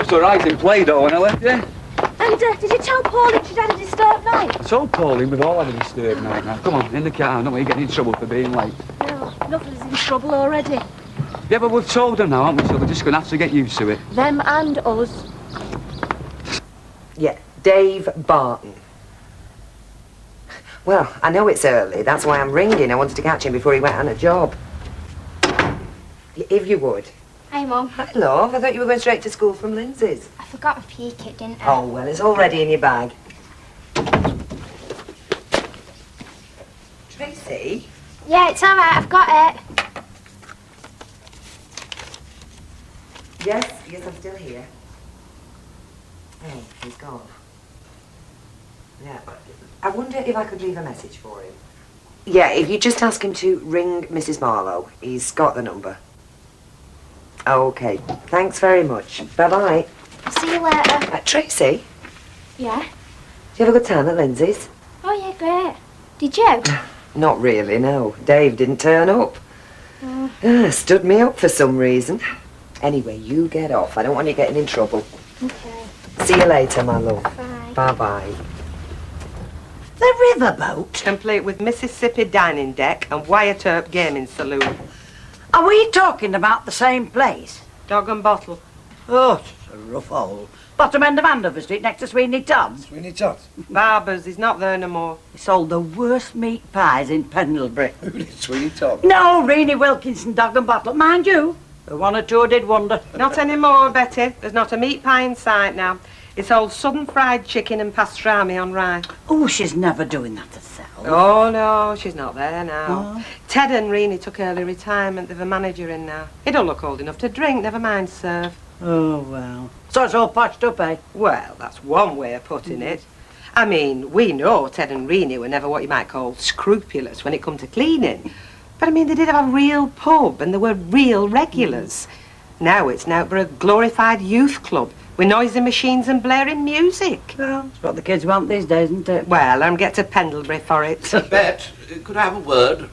was all right in Play-Doh when I left, yeah? And did you tell Pauline she'd had a disturbed night? I told Pauline we've all had a disturbed night now. Come on, in the car. I don't want you getting in trouble for being late. No, nothing's in trouble already. Yeah, but we've told them now, haven't we? So we're just going to have to get used to it. Them and us. Yeah, Dave Barton. Well, I know it's early. That's why I'm ringing. I wanted to catch him before he went on a job. If you would. Hi, Mum. Hi, love. I thought you were going straight to school from Lindsay's. I forgot my PE kit, didn't I? Oh, well, it's already in your bag. Tracy? Yeah, it's all right. I've got it. Yes, I'm still here. Oh, he's gone. Yeah, I wonder if I could leave a message for him. Yeah, if you just ask him to ring Mrs. Marlowe. He's got the number. Okay, thanks very much. Bye-bye. I'll see you later. Tracy? Yeah? Did you have a good time at Lindsay's? Oh, yeah, great. Did you? Not really, no. Dave didn't turn up. Stood me up for some reason. Anyway, you get off. I don't want you getting in trouble. Okay. See you later, my love. Bye. Bye-bye. The riverboat? Complete with Mississippi dining deck and Wyatt Earp gaming saloon. Are we talking about the same place? Dog and bottle. Oh, it's a rough hole. Bottom end of Andover Street, next to Sweeney Todd's. Sweeney Todd's? Barber's, he's not there no more. He sold the worst meat pies in Pendlebury. Who did Sweeney Todd? No, Reenie Wilkinson, Dog and Bottle. Mind you, the one or two I did wonder. Not anymore, Betty. There's not a meat pie in sight now. It's old southern fried chicken and pastrami on rye. Oh, she's never doing that herself. Oh, no, she's not there now. Oh. Ted and Reenie took early retirement. They've a manager in now. He don't look old enough to drink, never mind serve. Oh, well. So it's all patched up, eh? Well, that's one way of putting it. I mean, we know Ted and Reenie were never what you might call scrupulous when it come to cleaning. But, I mean, they did have a real pub and they were real regulars. Now it's now for a glorified youth club with noisy machines and blaring music. Well, it's what the kids want these days, isn't it? Well, I'm get to Pendlebury for it. Bet, could I have a word?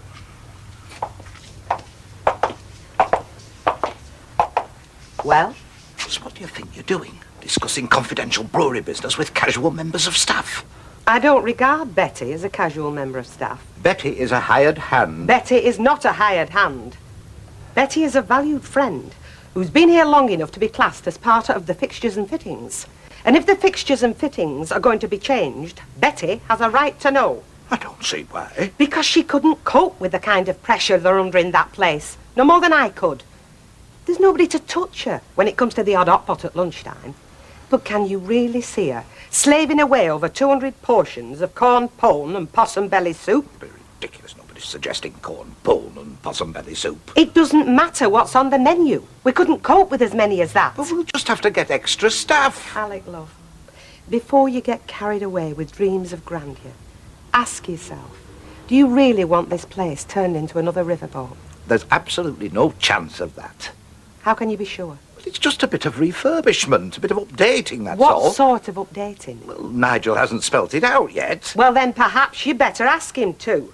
Well? So what do you think you're doing? Discussing confidential brewery business with casual members of staff? I don't regard Betty as a casual member of staff. Betty is a hired hand. Betty is not a hired hand. Betty is a valued friend who's been here long enough to be classed as part of the fixtures and fittings. And if the fixtures and fittings are going to be changed, Betty has a right to know. I don't see why. Because she couldn't cope with the kind of pressure they're under in that place. No more than I could. There's nobody to touch her when it comes to the odd hot pot at lunchtime. But can you really see her slaving away over 200 portions of corn pone and possum belly soup? Very ridiculous. Nobody's suggesting corn pone and possum belly soup. It doesn't matter what's on the menu. We couldn't cope with as many as that. But we'll just have to get extra staff. Alec, love, before you get carried away with dreams of grandeur, ask yourself, do you really want this place turned into another riverboat? There's absolutely no chance of that. How can you be sure? Well, it's just a bit of refurbishment, a bit of updating, that's all. What sort of updating? Well, Nigel hasn't spelt it out yet. Well, then perhaps you better ask him too.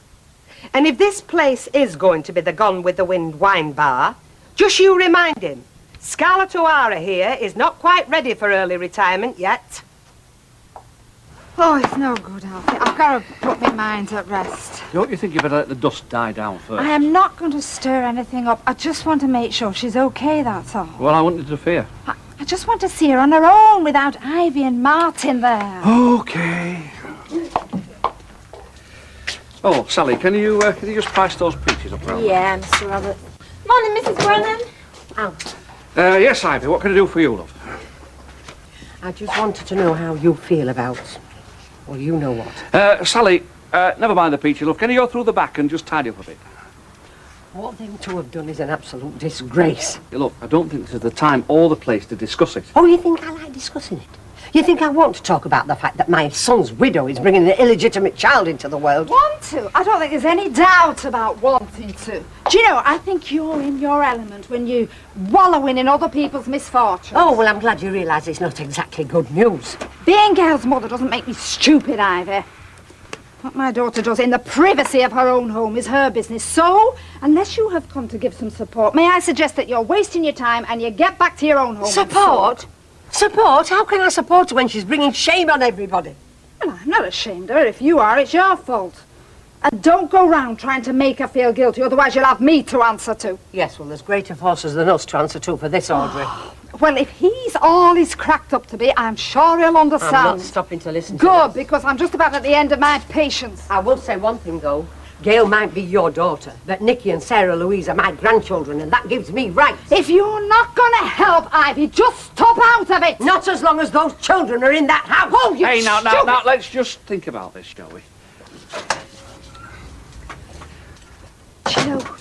And if this place is going to be the Gone with the Wind wine bar, just you remind him, Scarlett O'Hara here is not quite ready for early retirement yet. Oh, it's no good, Alfie. I've got to put my mind at rest. Don't you think you better let the dust die down first? I am not going to stir anything up. I just want to make sure she's okay, that's all. Well, I wouldn't interfere. I just want to see her on her own without Ivy and Martin there. Okay. Oh, Sally, can you just price those peaches up round? Yeah, Mr. Robert. Morning, Mrs. Brennan. Out. Yes, Ivy, what can I do for you, love? I just wanted to know how you feel about... Well, you know what. Sally, never mind the peaches, love. Can you go through the back and just tidy up a bit? What them two have done is an absolute disgrace. Yeah, look, I don't think this is the time or the place to discuss it. Oh, you think I like discussing it? You think I want to talk about the fact that my son's widow is bringing an illegitimate child into the world? Want to? I don't think there's any doubt about wanting to. Do you know, I think you're in your element when you wallowing in other people's misfortunes. Oh, well, I'm glad you realise it's not exactly good news. Being Gail's mother doesn't make me stupid, Ivy. What my daughter does in the privacy of her own home is her business. So, unless you have come to give some support, may I suggest that you're wasting your time and you get back to your own home. Support? Support? How can I support her when she's bringing shame on everybody? Well, I'm not ashamed of her. If you are, it's your fault. And don't go round trying to make her feel guilty, otherwise you'll have me to answer to. Yes, well, there's greater forces than us to answer to for this, Audrey. Well, if he's all he's cracked up to be, I'm sure he'll understand. I'm not stopping to listen to Good, this. because I'm just about at the end of my patience. I will say one thing, though. Gail might be your daughter, but Nicky and Sarah Louise are my grandchildren, and that gives me rights. If you're not going to help, Ivy, just stop out of it. Not as long as those children are in that house. Oh, you Hey, now, let's just think about this, shall we? Do you know,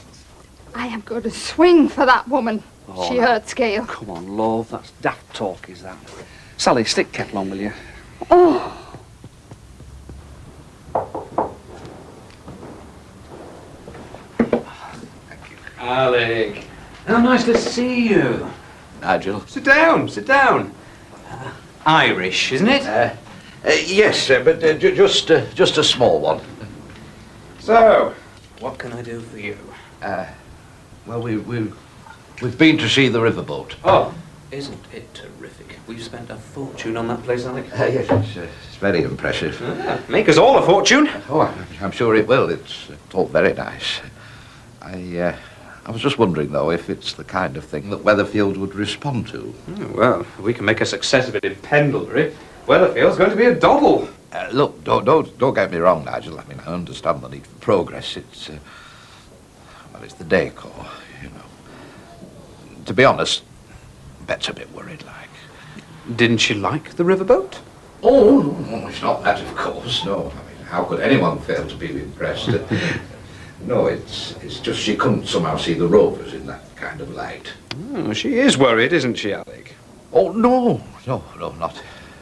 I am going to swing for that woman. Oh, She no. hurts Gail. Come on, love, that's daft talk, is that? Sally, stick kettle on, will you? Oh. Alec. How nice to see you. Nigel? Sit down, sit down. Irish, isn't it? Yes, but just a small one. So, what can I do for you? Well, we've been to see the riverboat. Oh, isn't it terrific? We've spent a fortune on that place, Alec. Yes, it's very impressive. Make us all a fortune. Oh, I'm sure it will. It's all very nice. I was just wondering, though, if it's the kind of thing that Weatherfield would respond to. Well, if we can make a success of it in Pendlebury, Weatherfield's going to be a double. Look, don't get me wrong, Nigel. I mean, I understand the need for progress. It's the decor, you know. To be honest, Bet's a bit worried, like. Didn't she like the riverboat? Oh, no, it's not that, of course. No, I mean, how could anyone fail to be impressed? No, it's just she couldn't somehow see the Rovers in that kind of light. Oh, she is worried, isn't she, Alec? Oh, no,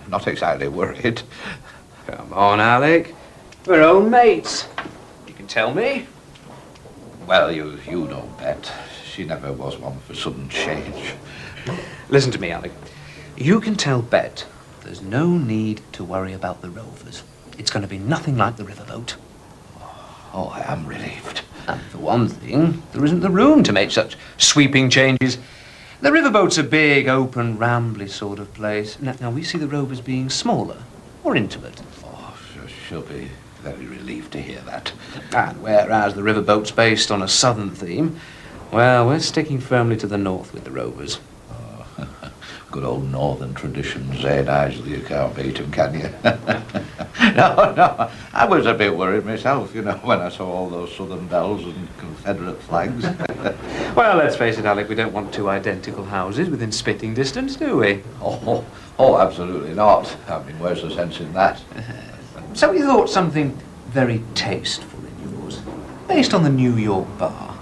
not exactly worried. Come on, Alec. We're old mates. You can tell me. Well, you know Bet. She never was one for sudden change. Listen to me, Alec. You can tell Bet there's no need to worry about the Rovers. It's going to be nothing like the riverboat. Oh, I am relieved. And for one thing, there isn't the room to make such sweeping changes. The riverboat's a big, open, rambly sort of place. Now we see the Rovers being smaller, more intimate. Oh, she'll be very relieved to hear that. And whereas the riverboat's based on a southern theme, well, we're sticking firmly to the north with the Rovers. Oh, good old northern traditions, eh, Nigel? You can't beat them, can you? No, I was a bit worried myself, you know, when I saw all those southern bells and Confederate flags. Well, let's face it, Alec, we don't want two identical houses within spitting distance, do we? Oh, absolutely not. I mean, where's the sense in that? So we thought something very tasteful in yours, based on the New York bar.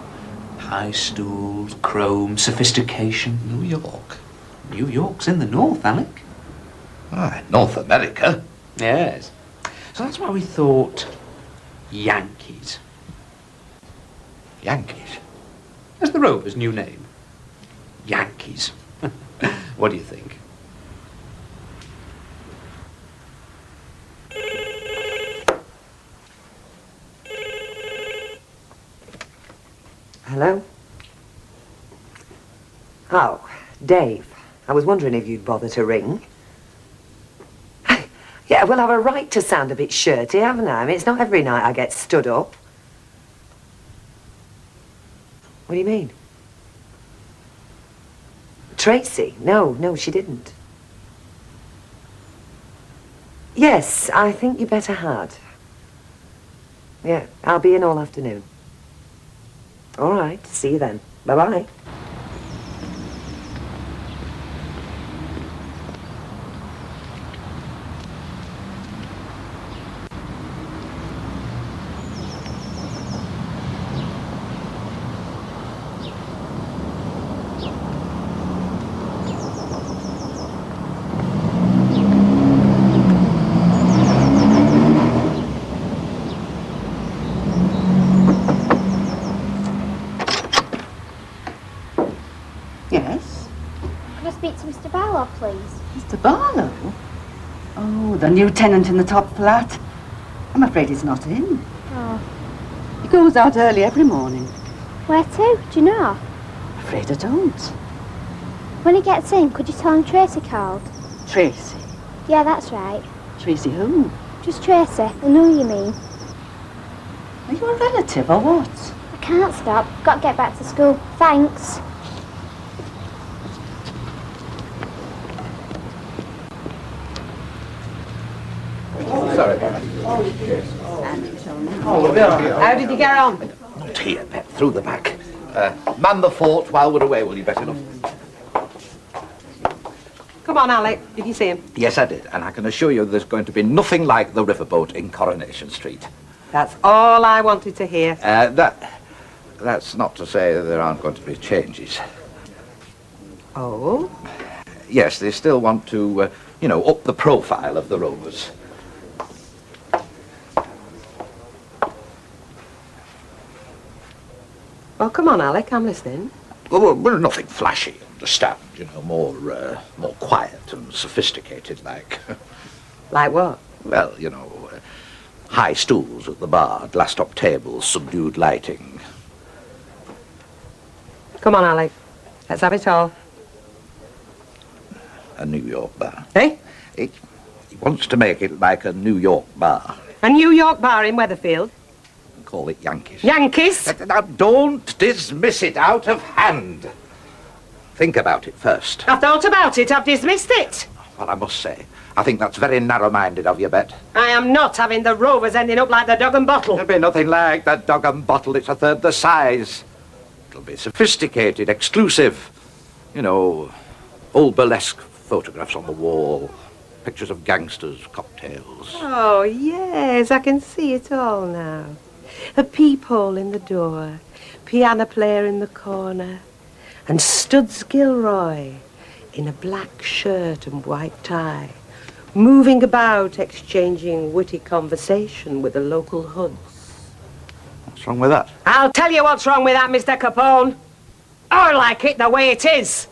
High stools, chrome, sophistication. New York? New York's in the north, Alec. Ah, North America? Yes. So that's why we thought Yankees. Yankees? That's the Rovers' new name. Yankees. What do you think? Hello? Oh, Dave. I was wondering if you'd bother to ring. Yeah, well, I've a right to sound a bit shirty, haven't I? I mean, it's not every night I get stood up. What do you mean? Tracy? No, she didn't. Yes, I think you better had. Yeah, I'll be in all afternoon. All right, see you then. Bye-bye. Yes? Can I speak to Mr. Barlow, please? Mr. Barlow? Oh, the new tenant in the top flat. I'm afraid he's not in. Oh. He goes out early every morning. Where to? Do you know? Afraid I don't. When he gets in, could you tell him Tracy called? Tracy? Yeah, that's right. Tracy who? Just Tracy. I know you mean. Are you a relative or what? I can't stop. Got to get back to school. Thanks. Sorry. How did you get on? Not here, Pet. Through the back. Man the fort while we're away, will you bet enough? Come on, Alec. Did you see him? Yes, I did. And I can assure you there's going to be nothing like the riverboat in Coronation Street. That's all I wanted to hear. That's not to say that there aren't going to be changes. Oh? Yes, they still want to, you know, up the profile of the Rovers. Well, come on, Alec. I'm listening. Well, nothing flashy, understand, you know, more quiet and sophisticated like. Like what? Well, you know, high stools at the bar, glass-top tables, subdued lighting. Come on, Alec. Let's have it all. A New York bar. Eh? He wants to make it like a New York bar. A New York bar in Weatherfield? Call it Yankees. Yankees? Now, don't dismiss it out of hand. Think about it first. I've thought about it. I've dismissed it. Well, I must say, I think that's very narrow-minded of you, Bet. I am not having the Rovers ending up like the dog and bottle. There'll be nothing like that dog and bottle. It's a third the size. It'll be sophisticated, exclusive. You know, old burlesque photographs on the wall, pictures of gangsters, cocktails. Oh, yes, I can see it all now. A peephole in the door, piano player in the corner, and Studs Gilroy in a black shirt and white tie, moving about, exchanging witty conversation with the local hoods. What's wrong with that? I'll tell you what's wrong with that, Mr. Capone. I like it the way it is.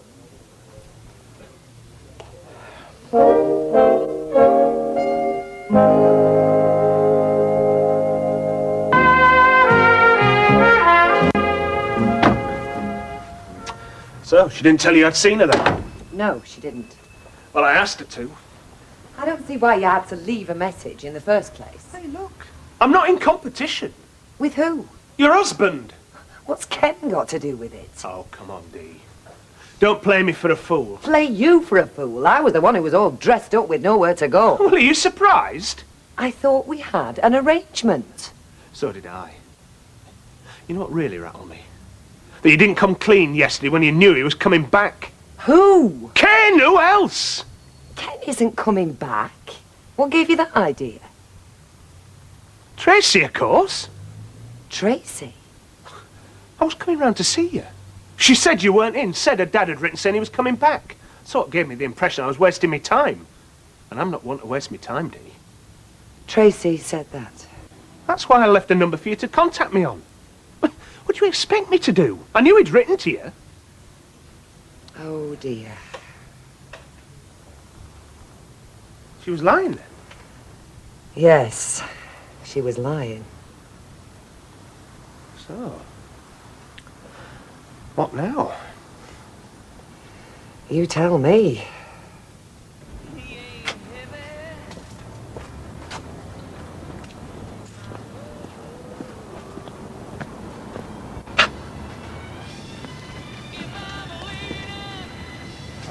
So, she didn't tell you I'd seen her then? No, she didn't. Well, I asked her to. I don't see why you had to leave a message in the first place. Hey, look. I'm not in competition. With who? Your husband. What's Ken got to do with it? Oh, come on, Dee. Don't play me for a fool. Play you for a fool. I was the one who was all dressed up with nowhere to go. Well, are you surprised? I thought we had an arrangement. So did I. You know what really rattled me? That you didn't come clean yesterday when you knew he was coming back. Who? Ken, who else? Ken isn't coming back. What gave you that idea? Tracy, of course. Tracy? I was coming round to see you. She said you weren't in, said her dad had written saying he was coming back. Sort of gave me the impression I was wasting my time. And I'm not one to waste my time, Dee. Tracy said that. That's why I left a number for you to contact me on. What do you expect me to do? I knew he'd written to you. Oh, dear. She was lying then? Yes, she was lying. So, what now? You tell me.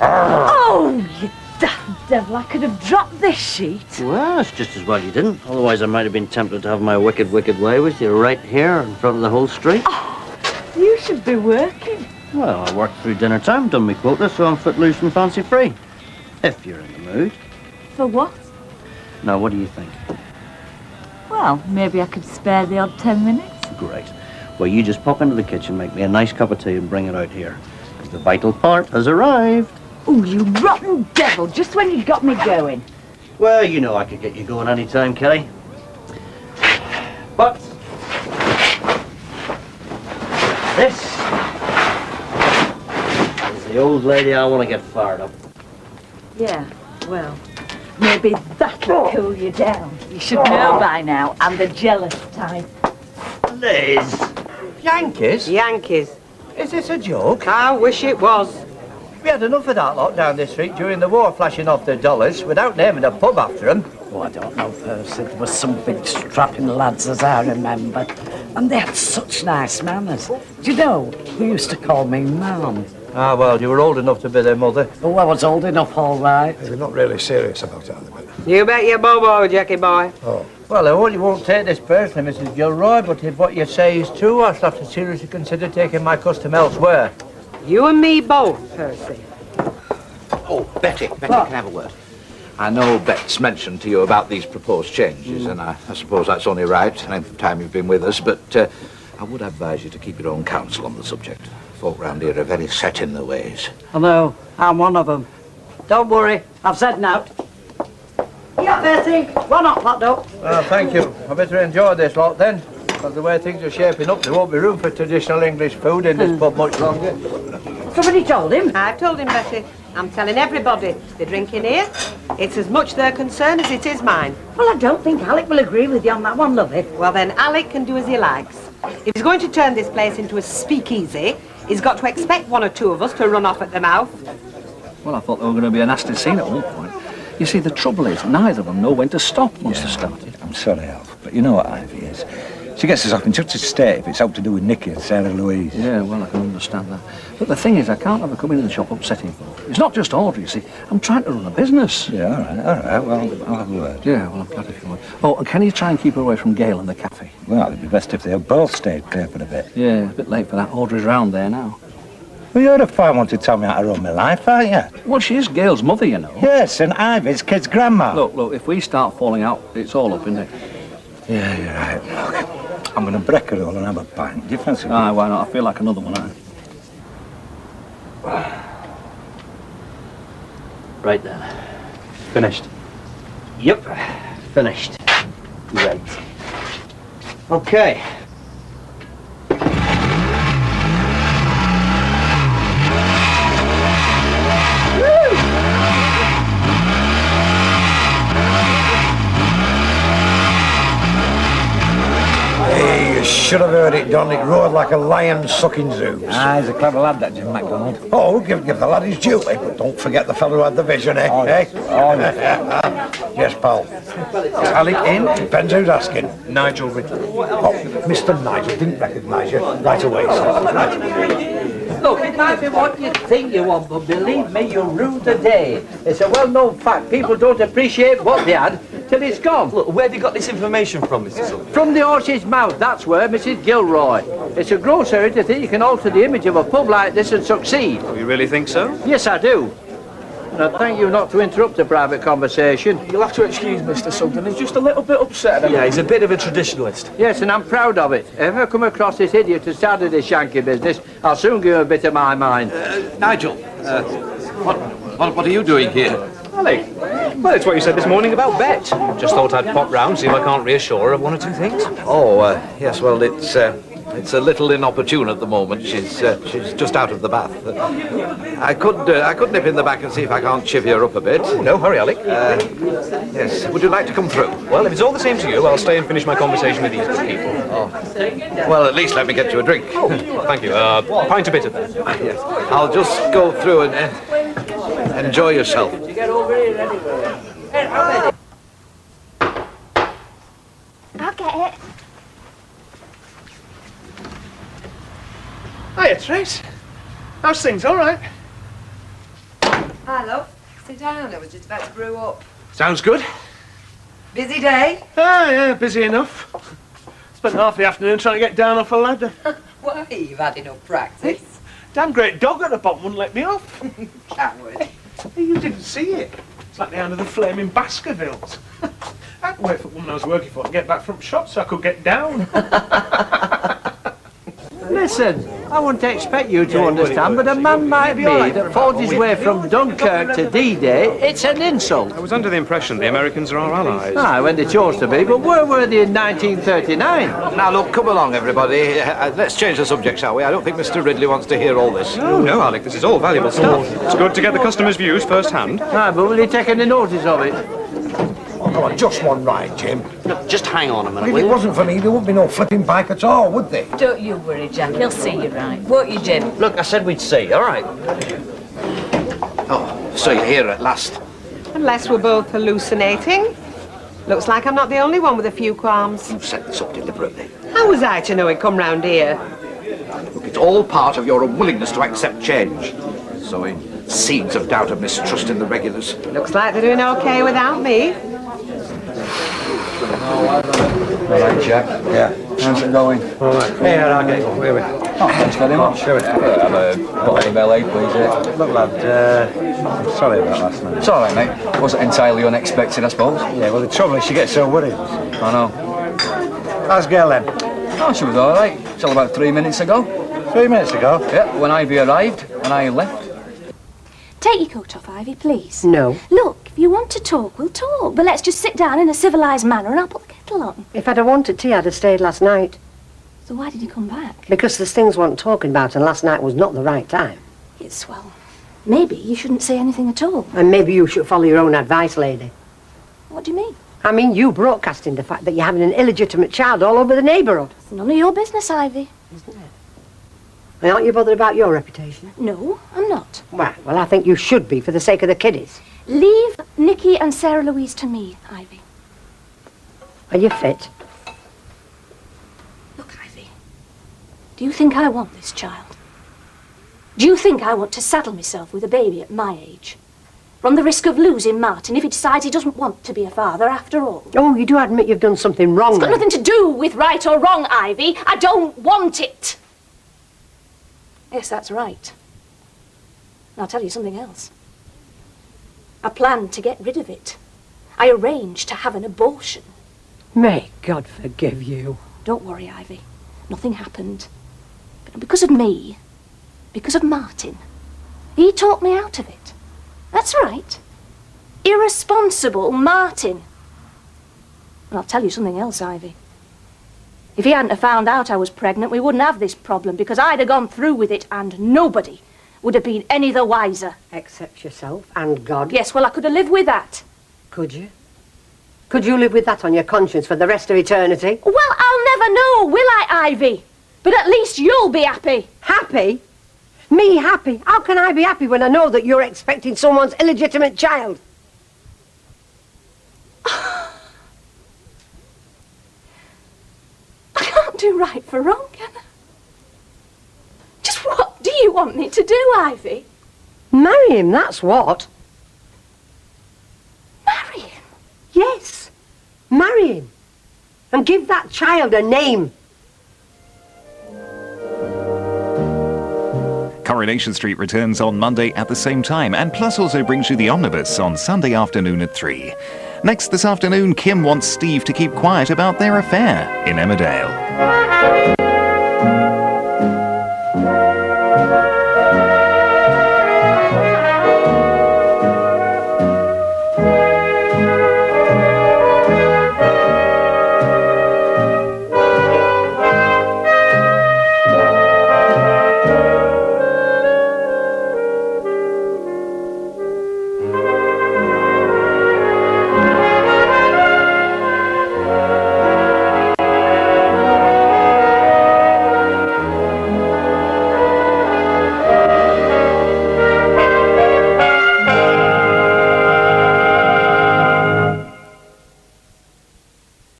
Oh, you damn devil, I could have dropped this sheet. Well, it's just as well you didn't. Otherwise, I might have been tempted to have my wicked, wicked way with you right here in front of the whole street. Oh, you should be working. Well, I worked through dinner time, done my quota, so I'm footloose and fancy-free. If you're in the mood. For what? Now, what do you think? Well, maybe I could spare the odd 10 minutes. Great. Well, you just pop into the kitchen, make me a nice cup of tea and bring it out here. The vital part has arrived. Oh, you rotten devil, just when you got me going. Well, you know I could get you going any time, Kelly. But this is the old lady I want to get fired up. Yeah, well, maybe that'll cool you down. You should know by now, I'm the jealous type. Liz! Yankees? Yankees. Is this a joke? I wish it was. We had enough of that lot down this street during the war, flashing off their dollars without naming a pub after them. Oh, I don't know, Percy. There were some big strapping lads, as I remember. And they had such nice manners. Do you know, who used to call me Mum? Ah, well, you were old enough to be their mother. Oh, I was old enough, all right. They're not really serious about it, are they? You bet your bobo, Jackie boy. Oh. Well, I hope you won't take this personally, Mrs. Gilroy, but if what you say is true, I'll have to seriously consider taking my custom elsewhere. You and me both, Percy. Oh, Betty, can have a word? I know Bet's mentioned to you about these proposed changes, and I suppose that's only right, the length of time you've been with us, but I would advise you to keep your own counsel on the subject. Folk round here are very set in their ways. I know, I'm one of them. Don't worry, I've said no. Yeah, Percy, why not, locked up? Well, thank you. I better enjoy this lot then, because the way things are shaping up, there won't be room for traditional English food in this pub much longer. Somebody told him? I've told him, Betty. I'm telling everybody, they're drinking here. It's as much their concern as it is mine. Well, I don't think Alec will agree with you on that one, lovey. Well, then Alec can do as he likes. If he's going to turn this place into a speakeasy, he's got to expect one or two of us to run off at the mouth. Well, I thought there were going to be a nasty scene at one point. You see, the trouble is, neither of them know when to stop once they've started. I'm sorry, Alf, but you know what Ivy is. She gets us off in such a state if it's out to do with Nicky and Sarah Louise. Yeah, well, I can understand that. But the thing is, I can't have her come into the shop upsetting folk. It's not just Audrey, you see. I'm trying to run a business. Yeah, all right. Well, I'll have a word. Yeah, well, I'm glad if you would. Oh, and can you try and keep her away from Gail and the cafe? Well, it'd be best if they both stayed clear for a bit. Yeah, a bit late for that. Audrey's round there now. Well, you're the fine one to tell me how to run my life, aren't you? Well, she is Gail's mother, you know. Yes, and Ivy's kid's grandma. Look, if we start falling out, it's all up, isn't it? Yeah, you're right. Look, I'm going to break her all and have a pint. Do you fancy it? Aye, why not? I feel like another one, Right then. Finished? Yep, finished. Right. Okay. Hey, you should have heard it, Don. It roared like a lion sucking Zeus. Ah, he's a clever lad, that Jim MacDonald. Oh, give the lad his duty, but don't forget the fellow who had the vision, eh? Oh, eh? oh, Yes, pal. Is Alec in? Depends who's asking. Nigel Ridley. Oh, Mr. Nigel didn't recognise you right away, sir. Right. Look, it might be what you think you want, but believe me, you rue the day. It's a well-known fact. People don't appreciate what they had till it's gone. Look, where have you got this information from, Mr. Sullivan? From the horse's mouth, that's where, Mrs. Gilroy. It's a gross error to think you can alter the image of a pub like this and succeed. Oh, you really think so? Yes, I do. And I thank you not to interrupt a private conversation. You'll have to excuse Mr. Sullivan. He's just a little bit upset. Yeah, he's a bit of a traditionalist. Yes, and I'm proud of it. If I ever come across this idiot who started this Yankee business, I'll soon give him a bit of my mind. Nigel, what are you doing here? Alec, well, it's what you said this morning about Bet. Just thought I'd pop round, see if I can't reassure her of one or two things. Oh, yes, well, it's a little inopportune at the moment. She's just out of the bath. I could nip in the back and see if I can't chivvy her up a bit. Oh, no, hurry, Alec. Yes, would you like to come through? Well, if it's all the same to you, I'll stay and finish my conversation with these good people. Oh. Well, at least let me get you a drink. Oh, thank you. Pint of bitter, then. Yes. I'll just go through and enjoy yourself. You get over here anyway. I'll get it. Hiya, Trace. How's things? All right? Hi, love. Sit down. I was just about to brew up. Sounds good. Busy day? Ah, yeah, busy enough. Spent half the afternoon trying to get down off a ladder. Why? You've had enough practice. Damn great dog at the bottom wouldn't let me off. Coward. Hey, you didn't see it. It's like the end of the flaming Baskervilles. I had to wait for the woman I was working for to get back from shop so I could get down. Listen, I wouldn't expect you to understand, but a man like me that fought his way from Dunkirk to D-Day, it's an insult. I was under the impression the Americans are our allies. Aye, when they chose to be, but where were they in 1939? Now, look, come along, everybody. Let's change the subject, shall we? I don't think Mr. Ridley wants to hear all this. Oh, no, Alec, this is all valuable stuff. It's good to get the customers' views firsthand. Aye, but will you take any notice of it? Come on, just one ride, Jim. Look, just hang on a minute, If will it you? wasn't for me, there wouldn't be no flipping bike at all, would there? Don't you worry, Jack. He'll see you right. Won't you, Jim? Look, I said we'd see, all right. Oh, so you're here at last. Unless we're both hallucinating. Looks like I'm not the only one with a few qualms. You've set this up deliberately. How was I to know he'd come round here? Look, it's all part of your unwillingness to accept change. Sowing seeds of doubt and mistrust in the regulars. Looks like they're doing okay without me. All right, Jack. Yeah. How's it going? All right. Yeah, I'll get it. Where are we? Oh, thanks very much. Sure. Have a bottle of LA, please. Look, lad, I'm sorry about last night. It's all right, mate. Wasn't entirely unexpected, I suppose. Yeah, well, the trouble is she gets so worried. I know. How's Gail then? Oh, she was all right. Till about 3 minutes ago. 3 minutes ago? Yeah, when Ivy arrived and I left. Take your coat off, Ivy, please. No. Look, if you want to talk, we'll talk. But let's just sit down in a civilised manner and I'll put the kettle on. If I'd have wanted tea, I'd have stayed last night. So why did you come back? Because there's things I wasn't talking about, and last night was not the right time. It's, well, maybe you shouldn't say anything at all. And maybe you should follow your own advice, lady. What do you mean? I mean, you broadcasting the fact that you're having an illegitimate child all over the neighbourhood. It's none of your business, Ivy. Isn't it? And aren't you bothered about your reputation? No, I'm not. Right, well, I think you should be for the sake of the kiddies. Leave Nicky and Sarah Louise to me, Ivy. Are you fit? Look, Ivy, do you think I want this child? Do you think I want to saddle myself with a baby at my age? Run the risk of losing Martin if he decides he doesn't want to be a father after all? Oh, you do admit you've done something wrong, It's got then. nothing to do with right or wrong, Ivy. I don't want it. Yes, that's right. And I'll tell you something else. I planned to get rid of it. I arranged to have an abortion. May God forgive you. Don't worry, Ivy. Nothing happened. But not because of me. Because of Martin. He talked me out of it. That's right. Irresponsible Martin. And I'll tell you something else, Ivy. If he hadn't have found out I was pregnant, we wouldn't have this problem, because I'd have gone through with it and nobody would have been any the wiser. Except yourself and God. Yes, well, I could have lived with that. Could you? Could you live with that on your conscience for the rest of eternity? Well, I'll never know, will I, Ivy? But at least you'll be happy. Happy? Me happy? How can I be happy when I know that you're expecting someone's illegitimate child? I can't do right for wrong, can I? Just what do you want me to do, Ivy? Marry him, that's what. Marry him? Yes. Marry him. And give that child a name. Coronation Street returns on Monday at the same time, and Plus also brings you The Omnibus on Sunday afternoon at 3. Next this afternoon, Kim wants Steve to keep quiet about their affair in Emmerdale.